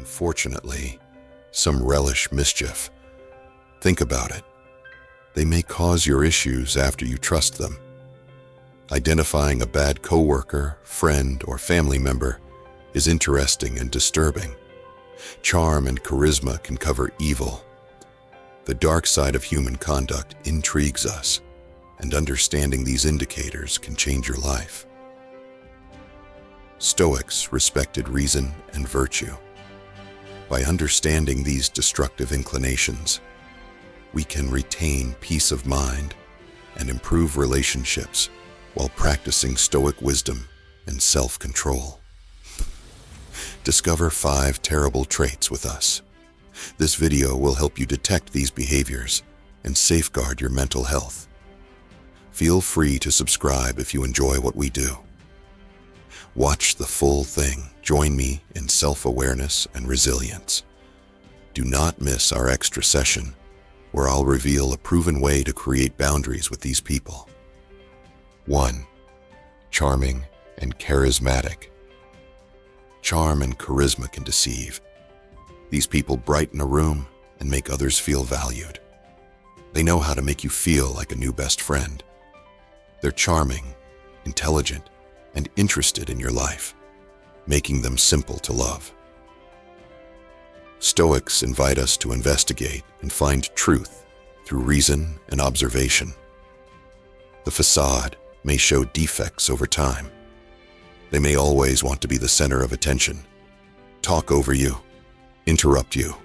unfortunately, some relish mischief. Think about it. They may cause your issues after you trust them. Identifying a bad coworker, friend, or family member is interesting and disturbing. Charm and charisma can cover evil. The dark side of human conduct intrigues us, and understanding these indicators can change your life. Stoics respected reason and virtue. By understanding these destructive inclinations, we can retain peace of mind and improve relationships while practicing Stoic wisdom and self-control. Discover 5 terrible traits with us. This video will help you detect these behaviors and safeguard your mental health. Feel free to subscribe if you enjoy what we do. Watch the full thing. Join me in self-awareness and resilience. Do not miss our extra session, where I'll reveal a proven way to create boundaries with these people. 1. Charming and charismatic. Charm and charisma can deceive. These people brighten a room and make others feel valued. They know how to make you feel like a new best friend. They're charming, intelligent, and interested in your life, making them simple to love. Stoics invite us to investigate and find truth through reason and observation. The facade may show defects over time. They may always want to be the center of attention, talk over you, interrupt you,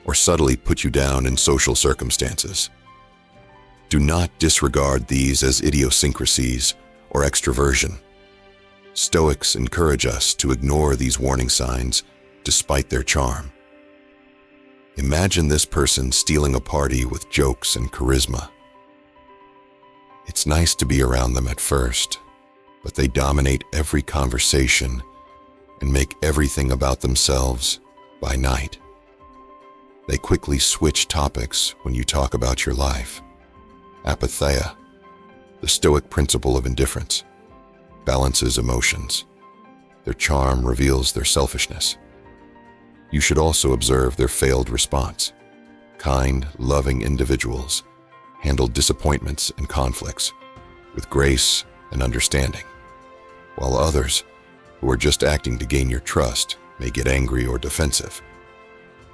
or subtly put you down in social circumstances. Do not disregard these as idiosyncrasies or extroversion. Stoics encourage us to ignore these warning signs despite their charm. Imagine this person stealing a party with jokes and charisma. It's nice to be around them at first, but they dominate every conversation and make everything about themselves by night. They quickly switch topics when you talk about your life. Apatheia, the Stoic principle of indifference, balances emotions. Their charm reveals their selfishness. You should also observe their failed response. Kind, loving individuals handle disappointments and conflicts with grace and understanding, while others, who are just acting to gain your trust, may get angry or defensive.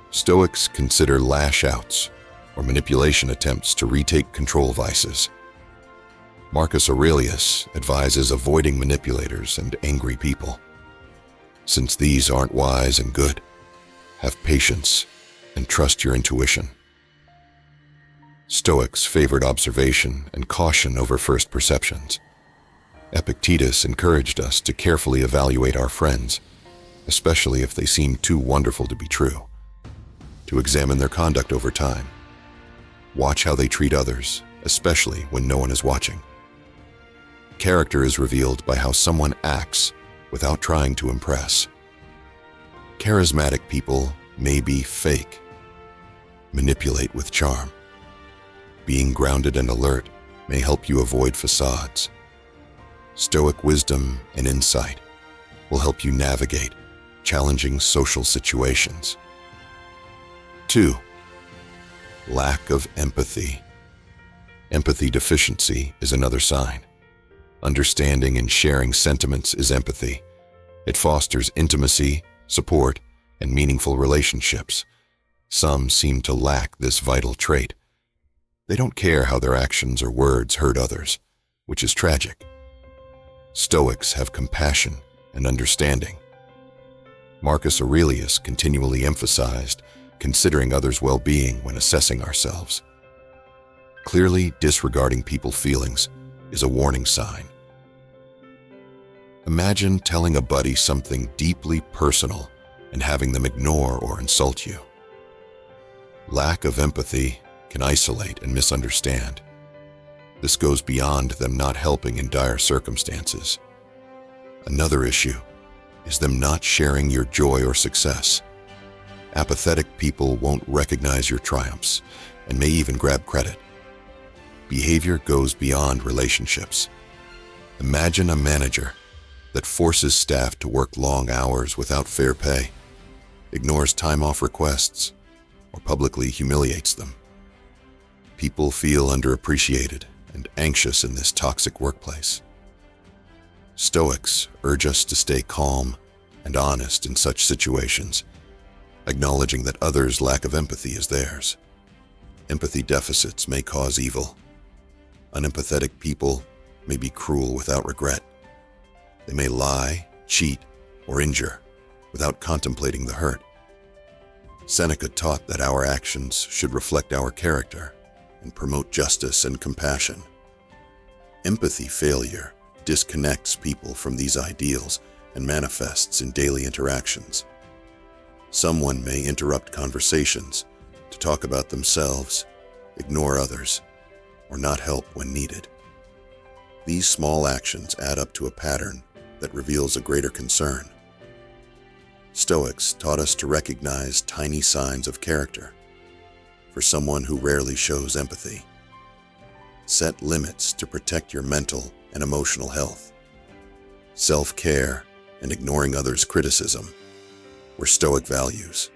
Stoics consider lash-outs or manipulation attempts to retake control vices. Marcus Aurelius advises avoiding manipulators and angry people. Since these aren't wise and good, have patience and trust your intuition. Stoics favored observation and caution over first perceptions. Epictetus encouraged us to carefully evaluate our friends, especially if they seem too wonderful to be true, to examine their conduct over time. Watch how they treat others, especially when no one is watching. Character is revealed by how someone acts without trying to impress. Charismatic people may be fake, manipulate with charm. Being grounded and alert may help you avoid facades. Stoic wisdom and insight will help you navigate challenging social situations. 2. Lack of empathy. Empathy deficiency is another sign. Understanding and sharing sentiments is empathy. It fosters intimacy, support, and meaningful relationships. Some seem to lack this vital trait. They don't care how their actions or words hurt others, which is tragic. Stoics have compassion and understanding. Marcus Aurelius continually emphasized considering others' well-being when assessing ourselves. Clearly disregarding people's feelings is a warning sign. Imagine telling a buddy something deeply personal and having them ignore or insult you. Lack of empathy can isolate and misunderstand. This goes beyond them not helping in dire circumstances. Another issue is them not sharing your joy or success. Apathetic people won't recognize your triumphs and may even grab credit. Behavior goes beyond relationships. Imagine a manager that forces staff to work long hours without fair pay. ignores time-off requests, or publicly humiliates them. People feel underappreciated and anxious in this toxic workplace. Stoics urge us to stay calm and honest in such situations, acknowledging that others' lack of empathy is theirs. Empathy deficits may cause evil. Unempathetic people may be cruel without regret. They may lie, cheat, or injure without contemplating the hurt. Seneca taught that our actions should reflect our character and promote justice and compassion. Empathy failure disconnects people from these ideals and manifests in daily interactions. Someone may interrupt conversations to talk about themselves, ignore others, or not help when needed. These small actions add up to a pattern that reveals a greater concern. Stoics taught us to recognize tiny signs of character for someone who rarely shows empathy. Set limits to protect your mental and emotional health. Self-care and ignoring others' criticism were Stoic values.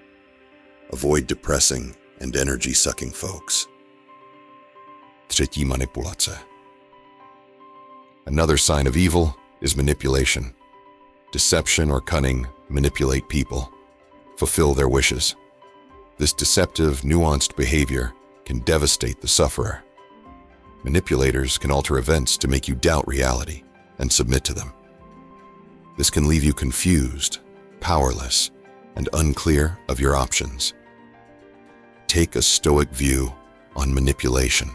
Avoid depressing and energy-sucking folks. Třetí manipulace. Another sign of evil is manipulation. Deception or cunning manipulate people, fulfill their wishes. This deceptive, nuanced behavior can devastate the sufferer. Manipulators can alter events to make you doubt reality and submit to them. This can leave you confused, powerless, and unclear of your options. Take a Stoic view on manipulation.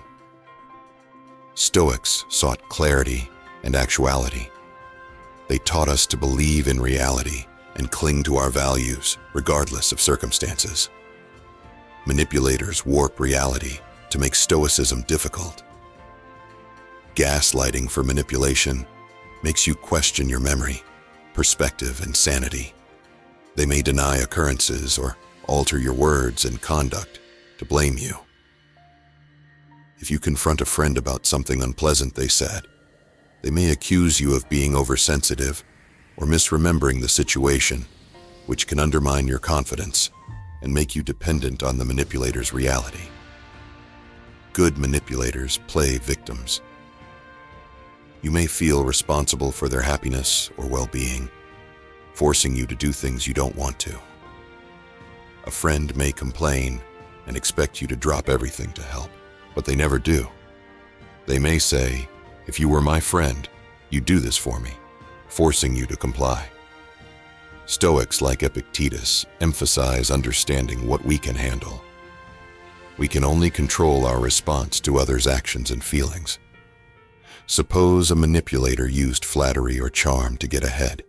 Stoics sought clarity and actuality. They taught us to believe in reality and cling to our values regardless of circumstances. Manipulators warp reality to make Stoicism difficult. Gaslighting for manipulation makes you question your memory, perspective, and sanity. They may deny occurrences or alter your words and conduct to blame you. If you confront a friend about something unpleasant they said, they may accuse you of being oversensitive or misremembering the situation, which can undermine your confidence and make you dependent on the manipulator's reality. Good manipulators play victims. You may feel responsible for their happiness or well-being, forcing you to do things you don't want to. A friend may complain and expect you to drop everything to help, but they never do. They may say, "If you were my friend, you'd do this for me," forcing you to comply. Stoics like Epictetus emphasize understanding what we can handle. We can only control our response to others' actions and feelings. Suppose a manipulator used flattery or charm to get ahead.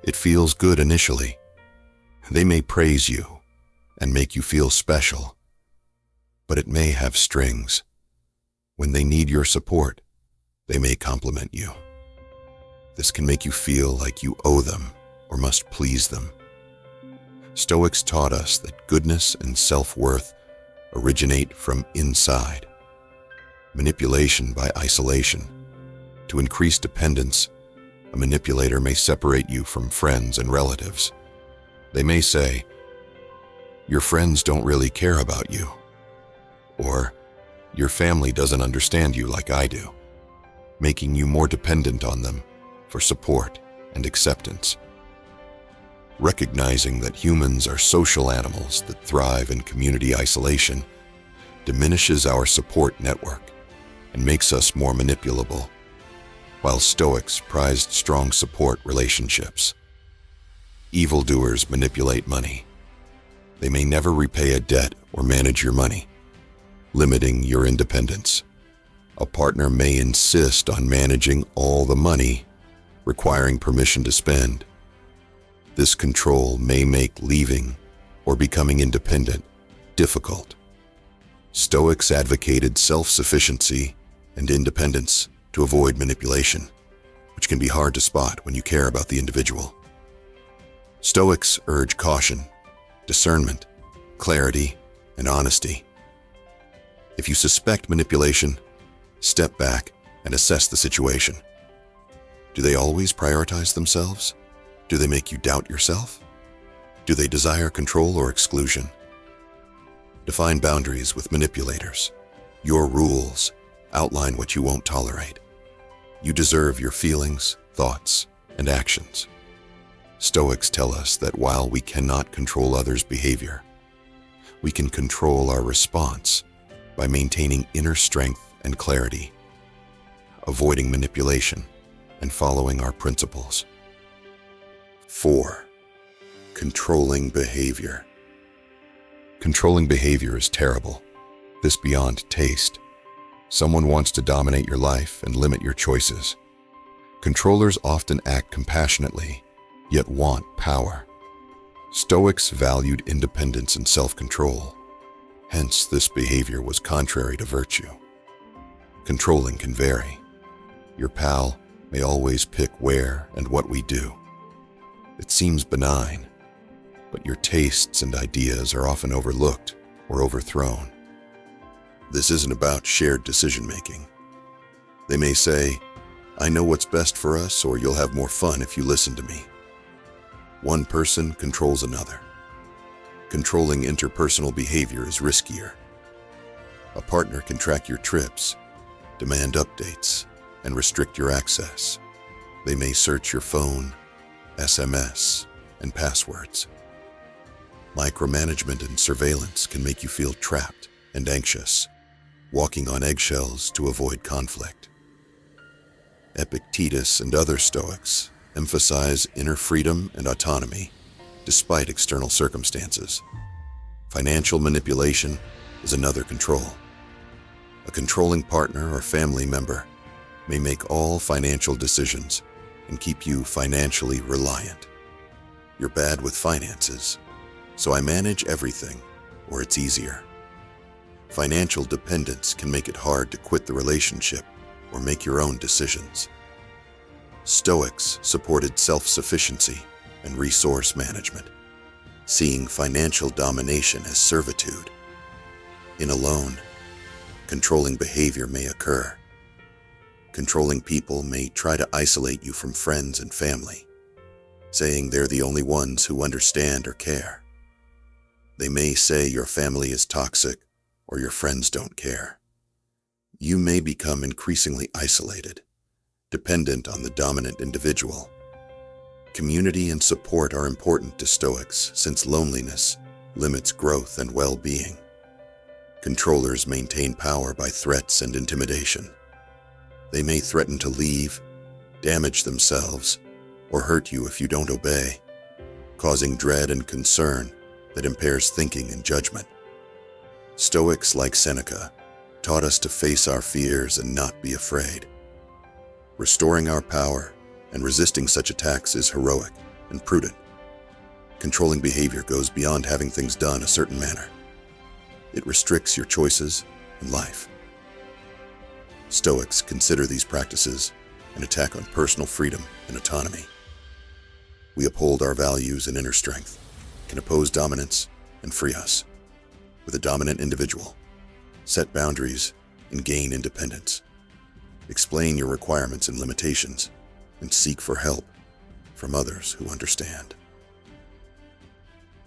It feels good initially. They may praise you and make you feel special, but it may have strings. When they need your support, they may compliment you. This can make you feel like you owe them or must please them. Stoics taught us that goodness and self-worth originate from inside. Manipulation by isolation. To increase dependence, a manipulator may separate you from friends and relatives. They may say, "Your friends don't really care about you," or "Your family doesn't understand you like I do," making you more dependent on them for support and acceptance. Recognizing that humans are social animals that thrive in community isolation diminishes our support network and makes us more manipulable, while Stoics prized strong support relationships. Evildoers manipulate money. They may never repay a debt or manage your money, limiting your independence. A partner may insist on managing all the money, requiring permission to spend. This control may make leaving or becoming independent difficult. Stoics advocated self-sufficiency and independence to avoid manipulation, which can be hard to spot when you care about the individual. Stoics urge caution, discernment, clarity, and honesty. If you suspect manipulation, step back and assess the situation. Do they always prioritize themselves? Do they make you doubt yourself? Do they desire control or exclusion? Define boundaries with manipulators. Your rules outline what you won't tolerate. You deserve your feelings, thoughts, and actions. Stoics tell us that while we cannot control others' behavior, we can control our response by maintaining inner strength and clarity, avoiding manipulation, and following our principles. 4. Controlling behavior. Controlling behavior is terrible. This beyond taste. Someone wants to dominate your life and limit your choices. Controllers often act compassionately, yet want power. Stoics valued independence and self-control. Hence, this behavior was contrary to virtue. Controlling can vary. Your pal may always pick where and what we do. It seems benign, but your tastes and ideas are often overlooked or overthrown. This isn't about shared decision-making. They may say, "I know what's best for us," or "You'll have more fun if you listen to me." One person controls another. Controlling interpersonal behavior is riskier. A partner can track your trips, demand updates, and restrict your access. They may search your phone, SMS, and passwords. Micromanagement and surveillance can make you feel trapped and anxious, walking on eggshells to avoid conflict. Epictetus and other Stoics emphasize inner freedom and autonomy despite external circumstances. Financial manipulation is another control. A controlling partner or family member may make all financial decisions and keep you financially reliant. "You're bad with finances, so I manage everything," or "it's easier." Financial dependence can make it hard to quit the relationship or make your own decisions. Stoics supported self-sufficiency and resource management, seeing financial domination as servitude. In a loan, controlling behavior may occur. Controlling people may try to isolate you from friends and family, saying they're the only ones who understand or care. They may say your family is toxic or your friends don't care. You may become increasingly isolated, dependent on the dominant individual. Community and support are important to Stoics since loneliness limits growth and well-being. Controllers maintain power by threats and intimidation. They may threaten to leave, damage themselves, or hurt you if you don't obey, causing dread and concern that impairs thinking and judgment. Stoics like Seneca taught us to face our fears and not be afraid. Restoring our power and resisting such attacks is heroic and prudent. Controlling behavior goes beyond having things done a certain manner. It restricts your choices and life. Stoics consider these practices an attack on personal freedom and autonomy. We uphold our values and inner strength, can oppose dominance, and free us. With a dominant individual, set boundaries and gain independence. Explain your requirements and limitations, and seek for help from others who understand.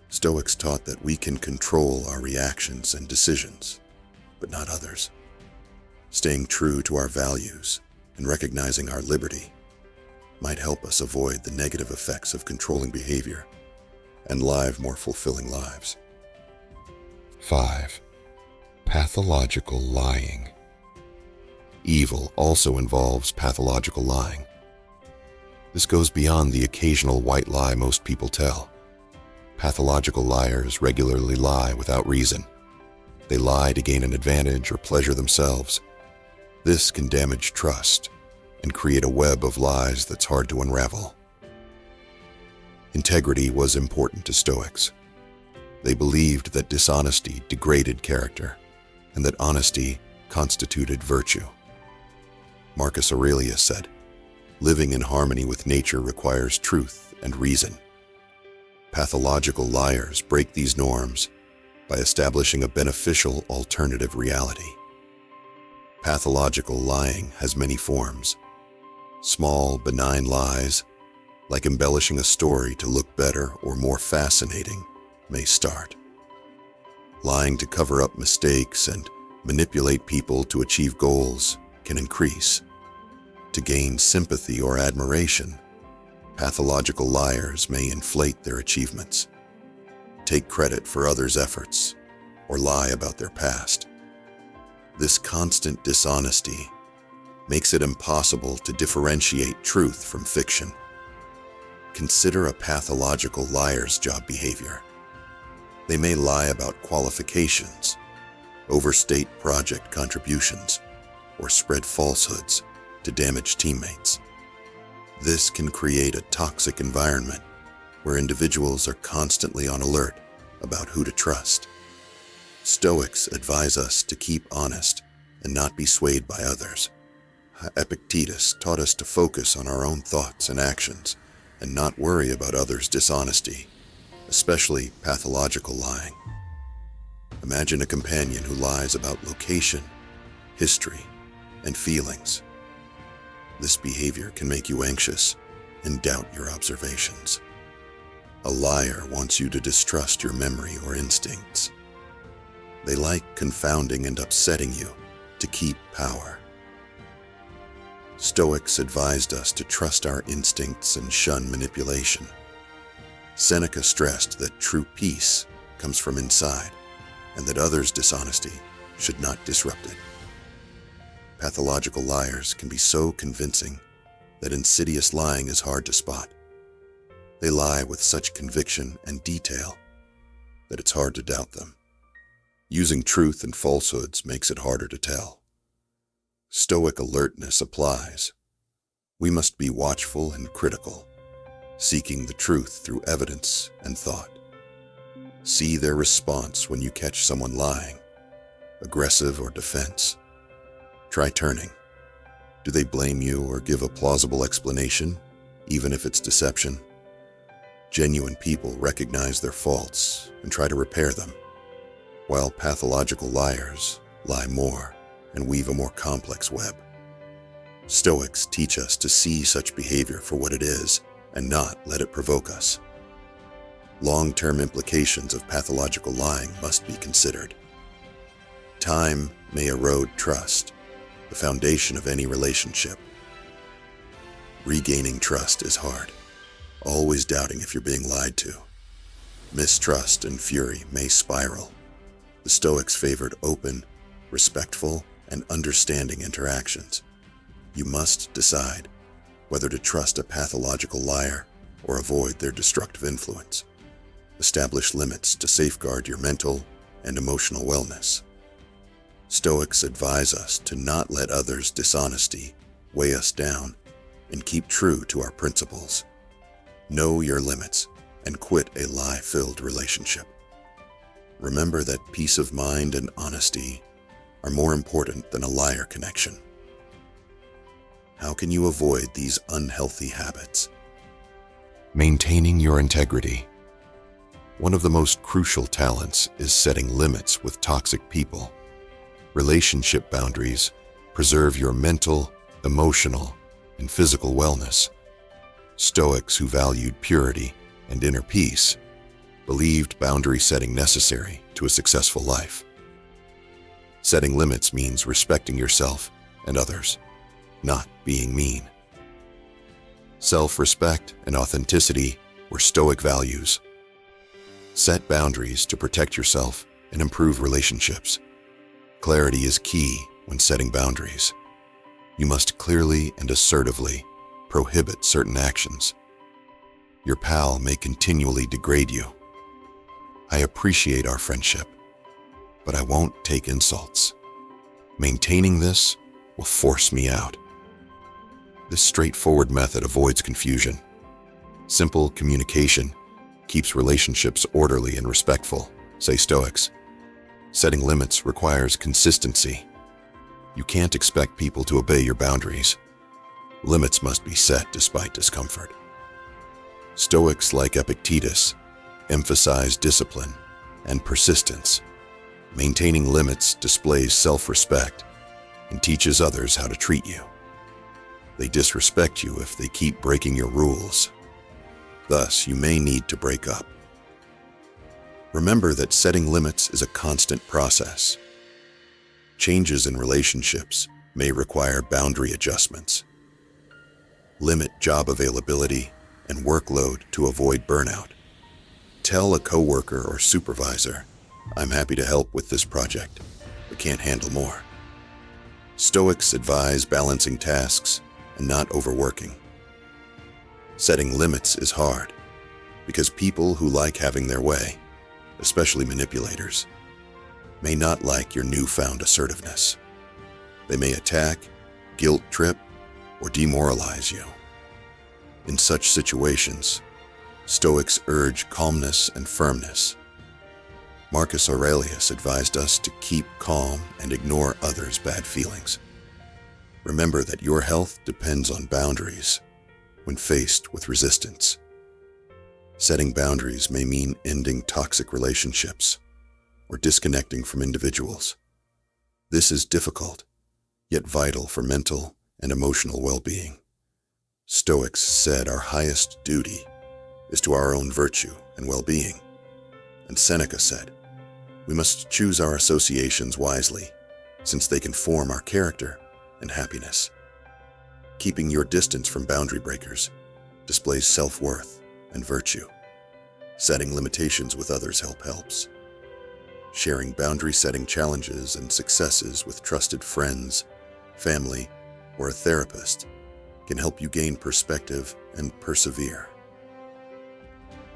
Stoics taught that we can control our reactions and decisions, but not others. Staying true to our values and recognizing our liberty might help us avoid the negative effects of controlling behavior and live more fulfilling lives. 5. Pathological lying. Evil also involves pathological lying. This goes beyond the occasional white lie most people tell. Pathological liars regularly lie without reason. They lie to gain an advantage or pleasure themselves. This can damage trust and create a web of lies that's hard to unravel. Integrity was important to Stoics. They believed that dishonesty degraded character and that honesty constituted virtue. Marcus Aurelius said, "Living in harmony with nature requires truth and reason." Pathological liars break these norms by establishing a beneficial alternative reality. Pathological lying has many forms: small, benign lies, like embellishing a story to look better or more fascinating, may start. Lying to cover up mistakes and manipulate people to achieve goals can increase. To gain sympathy or admiration, pathological liars may inflate their achievements, take credit for others' efforts, or lie about their past. This constant dishonesty makes it impossible to differentiate truth from fiction. Consider a pathological liar's job behavior. They may lie about qualifications, overstate project contributions, or spread falsehoods to damage teammates. This can create a toxic environment where individuals are constantly on alert about who to trust. Stoics advise us to keep honest and not be swayed by others. Epictetus taught us to focus on our own thoughts and actions and not worry about others' dishonesty, especially pathological lying. Imagine a companion who lies about location, history, and feelings. This behavior can make you anxious and doubt your observations. A liar wants you to distrust your memory or instincts. They like confounding and upsetting you to keep power. Stoics advised us to trust our instincts and shun manipulation. Seneca stressed that true peace comes from inside and that others' dishonesty should not disrupt it. Pathological liars can be so convincing that insidious lying is hard to spot. They lie with such conviction and detail that it's hard to doubt them. Using truth and falsehoods makes it harder to tell. Stoic alertness applies. We must be watchful and critical, seeking the truth through evidence and thought. See their response when you catch someone lying, aggressive or defense. Try turning. Do they blame you or give a plausible explanation, even if it's deception? Genuine people recognize their faults and try to repair them, while pathological liars lie more and weave a more complex web. Stoics teach us to see such behavior for what it is and not let it provoke us. Long-term implications of pathological lying must be considered. Time may erode trust, the foundation of any relationship. Regaining trust is hard, always doubting if you're being lied to. Mistrust and fury may spiral. The Stoics favored open, respectful, and understanding interactions. You must decide whether to trust a pathological liar or avoid their destructive influence. Establish limits to safeguard your mental and emotional wellness. Stoics advise us to not let others' dishonesty weigh us down and keep true to our principles. Know your limits and quit a lie-filled relationship. Remember that peace of mind and honesty are more important than a liar connection. How can you avoid these unhealthy habits? Maintaining your integrity. One of the most crucial talents is setting limits with toxic people. Relationship boundaries preserve your mental, emotional, and physical wellness. Stoics who valued purity and inner peace believed boundary setting necessary to a successful life. Setting limits means respecting yourself and others, not being mean. Self-respect and authenticity were Stoic values. Set boundaries to protect yourself and improve relationships. Clarity is key when setting boundaries. You must clearly and assertively prohibit certain actions. Your pal may continually degrade you. I appreciate our friendship, but I won't take insults. Maintaining this will force me out. This straightforward method avoids confusion. Simple communication keeps relationships orderly and respectful, say Stoics. Setting limits requires consistency. You can't expect people to obey your boundaries. Limits must be set despite discomfort. Stoics like Epictetus emphasize discipline and persistence. Maintaining limits displays self-respect and teaches others how to treat you. They disrespect you if they keep breaking your rules, Thus, you may need to break up. Remember that setting limits is a constant process. Changes in relationships may require boundary adjustments. Limit job availability and workload to avoid burnout. Tell a coworker or supervisor, "I'm happy to help with this project, but can't handle more." Stoics advise balancing tasks and not overworking. Setting limits is hard because people who like having their way, especially manipulators, may not like your newfound assertiveness. They may attack, guilt trip, or demoralize you. In such situations, Stoics urge calmness and firmness. Marcus Aurelius advised us to keep calm and ignore others' bad feelings. Remember that your health depends on boundaries when faced with resistance. Setting boundaries may mean ending toxic relationships or disconnecting from individuals. This is difficult, yet vital for mental and emotional well-being. Stoics said our highest duty is to our own virtue and well-being. And Seneca said, we must choose our associations wisely, since they can form our character and happiness. Keeping your distance from boundary breakers displays self-worth and virtue. Setting limitations with others helps. Sharing boundary-setting challenges and successes with trusted friends, family, or a therapist can help you gain perspective and persevere.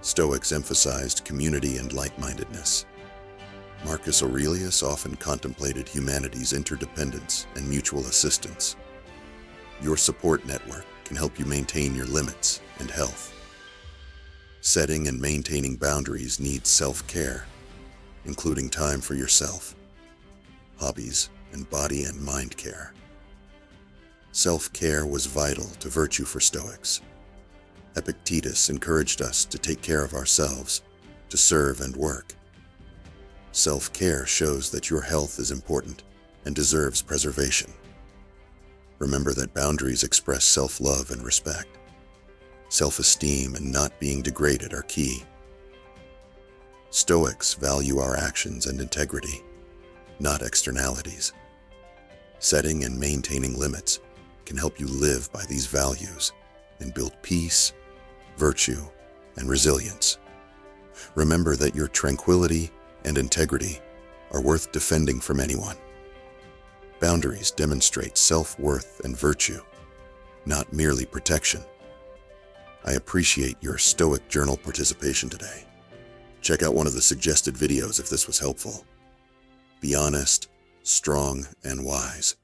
Stoics emphasized community and like-mindedness. Marcus Aurelius often contemplated humanity's interdependence and mutual assistance. Your support network can help you maintain your limits and health. Setting and maintaining boundaries needs self-care, including time for yourself, hobbies, and body and mind care. Self-care was vital to virtue for Stoics. Epictetus encouraged us to take care of ourselves, to serve and work. Self-care shows that your health is important and deserves preservation. Remember that boundaries express self-love and respect. Self-esteem and not being degraded are key. Stoics value our actions and integrity, not externalities. Setting and maintaining limits can help you live by these values and build peace, virtue, and resilience. Remember that your tranquility and integrity are worth defending from anyone. Boundaries demonstrate self-worth and virtue, not merely protection. I appreciate your Stoic journal participation today. Check out one of the suggested videos if this was helpful. Be honest, strong, and wise.